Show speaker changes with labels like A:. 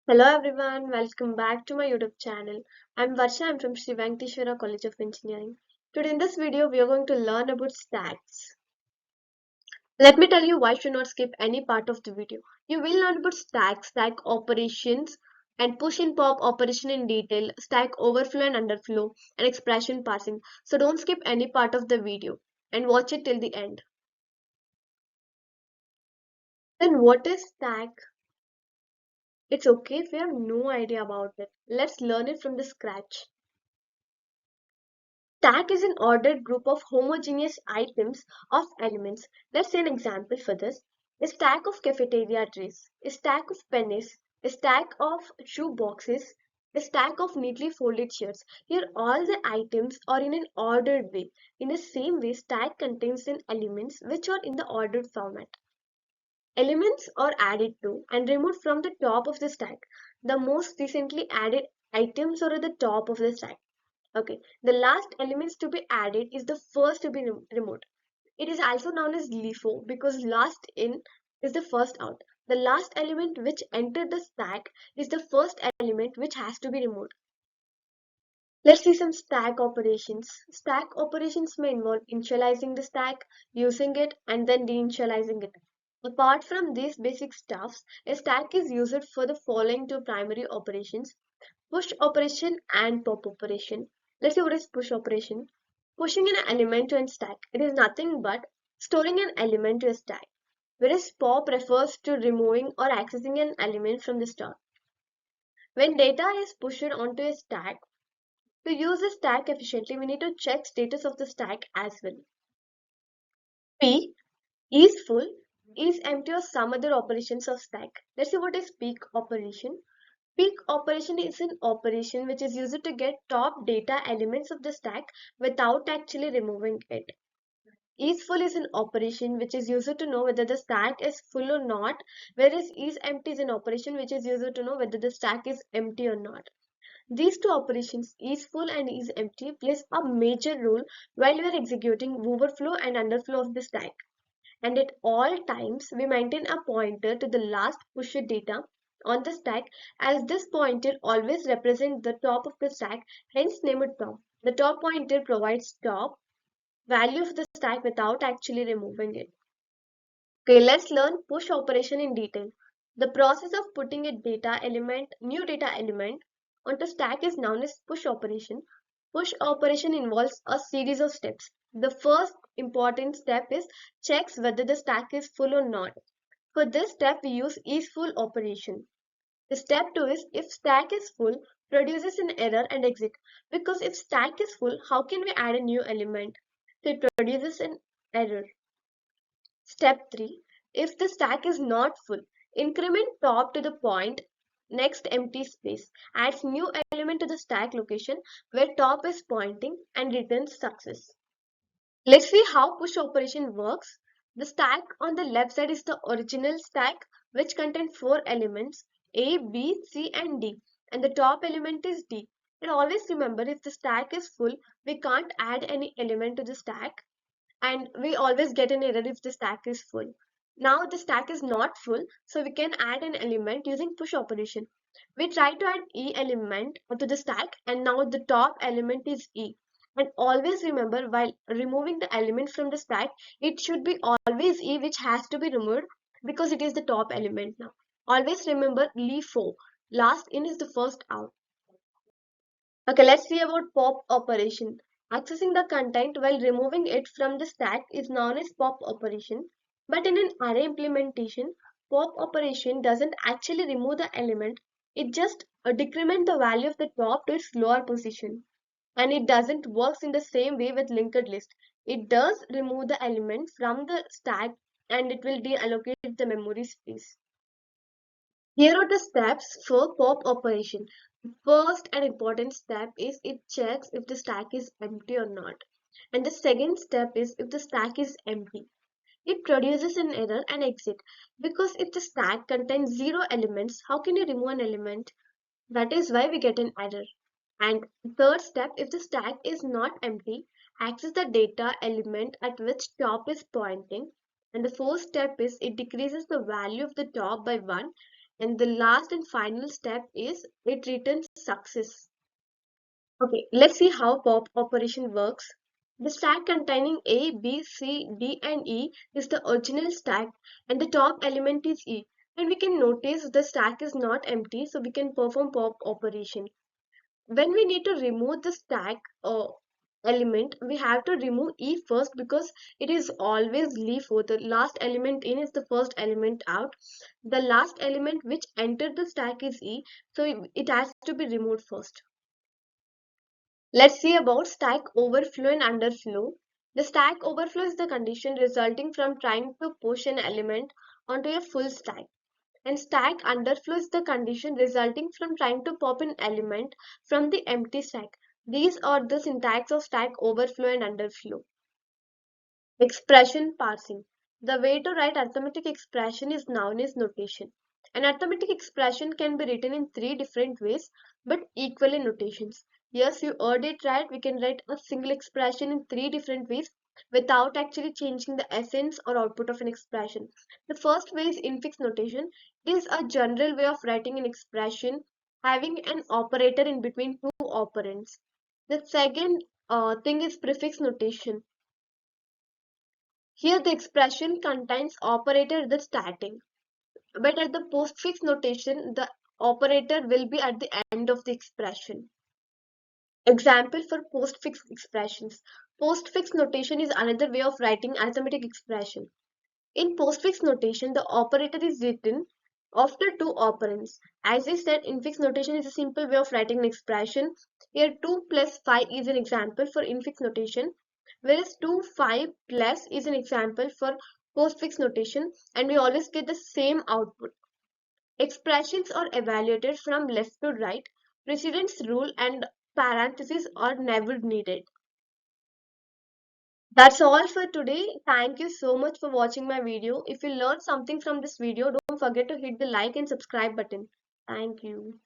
A: Hello everyone, welcome back to my YouTube channel. I'm Varsha, I'm from Sri Venkateshwara College of Engineering. Today in this video, we are going to learn about stacks. Let me tell you why you should not skip any part of the video. You will learn about stacks, stack operations, and push and pop operation in detail, stack overflow and underflow, and expression parsing. So don't skip any part of the video and watch it till the end. Then what is stack? It's okay if you have no idea about it. Let's learn it from the scratch. Stack is an ordered group of homogeneous items of elements. Let's see an example for this. A stack of cafeteria trays, a stack of pennies, a stack of shoe boxes, a stack of neatly folded shirts. Here all the items are in an ordered way. In the same way, stack contains an elements which are in the ordered format. Elements are added to and removed from the top of the stack. The most recently added items are at the top of the stack. Okay, the last elements to be added is the first to be removed. It is also known as LIFO because last in is the first out. The last element which entered the stack is the first element which has to be removed. Let's see some stack operations. Stack operations may involve initializing the stack, using it, and then deinitializing it. Apart from these basic stuffs, a stack is used for the following two primary operations: push operation and pop operation. Let's see what is push operation. Pushing an element to a stack. It is nothing but storing an element to a stack. Whereas pop refers to removing or accessing an element from the stack. When data is pushed onto a stack, to use the stack efficiently, we need to check status of the stack as well. P is full, is empty or some other operations of stack. Let's see what is peak operation. Peak operation is an operation which is used to get top data elements of the stack without actually removing it. IsFull is an operation which is used to know whether the stack is full or not, whereas isEmpty is an operation which is used to know whether the stack is empty or not. These two operations, isFull and isEmpty, plays a major role while we are executing overflow and underflow of the stack. And at all times, we maintain a pointer to the last pushed data on the stack, as this pointer always represents the top of the stack, hence named top. The top pointer provides top value of the stack without actually removing it. Okay, let's learn push operation in detail. The process of putting a new data element onto stack is known as push operation. Push operation involves a series of steps. The first important step is checks whether the stack is full or not. For this step, we use isFull operation. The step 2 is if stack is full, produces an error and exit. Because if stack is full, how can we add a new element? So it produces an error. Step 3. If the stack is not full, increment top to the point next empty space. Adds new element to the stack location where top is pointing and returns success. Let's see how push operation works. The stack on the left side is the original stack which contains four elements A, B, C and D, and the top element is D. And always remember, if the stack is full, we can't add any element to the stack, and we always get an error if the stack is full. Now the stack is not full, so we can add an element using push operation. We try to add E element to the stack, and now the top element is E. And always remember, while removing the element from the stack, it should be always E which has to be removed because it is the top element now. Always remember LIFO. Last in is the first out. Okay, let's see about pop operation. Accessing the content while removing it from the stack is known as pop operation. But in an array implementation, pop operation doesn't actually remove the element. It just decrement the value of the top to its lower position. And it doesn't work in the same way with linked list. It does remove the element from the stack and it will deallocate the memory space. Here are the steps for pop operation. First and important step is it checks if the stack is empty or not. And the second step is if the stack is empty. It produces an error and exit. Because if the stack contains zero elements, how can you remove an element? That is why we get an error. And third step, if the stack is not empty, access the data element at which top is pointing. And the fourth step is it decreases the value of the top by 1 And the last and final step is it returns success. Okay, let's see how pop operation works. The stack containing A, B, C, D, and E is the original stack, and the top element is E. And we can notice the stack is not empty, so we can perform pop operation. When we need to remove the stack element, we have to remove E first because it is always LIFO. The last element in is the first element out. The last element which entered the stack is E, so it has to be removed first. Let's see about stack overflow and underflow. The stack overflow is the condition resulting from trying to push an element onto a full stack. And stack underflow is the condition resulting from trying to pop an element from the empty stack. These are the syntax of stack overflow and underflow. Expression parsing. The way to write arithmetic expression is known as notation. An arithmetic expression can be written in three different ways but equal in notations. Yes, you heard it right. We can write a single expression in three different ways without actually changing the essence or output of an expression. The first way is infix notation. It is a general way of writing an expression having an operator in between two operands. The second thing is prefix notation. Here the expression contains operator at the starting, but at the postfix notation, the operator will be at the end of the expression. Example for postfix expressions. Postfix notation is another way of writing arithmetic expression. In postfix notation, the operator is written after two operands. As I said, infix notation is a simple way of writing an expression. Here 2 plus 5 is an example for infix notation, whereas 2, 5 plus is an example for postfix notation, and we always get the same output. Expressions are evaluated from left to right. Precedence rule and parentheses are never needed. That's all for today. Thank you so much for watching my video. If you learned something from this video, don't forget to hit the like and subscribe button. Thank you.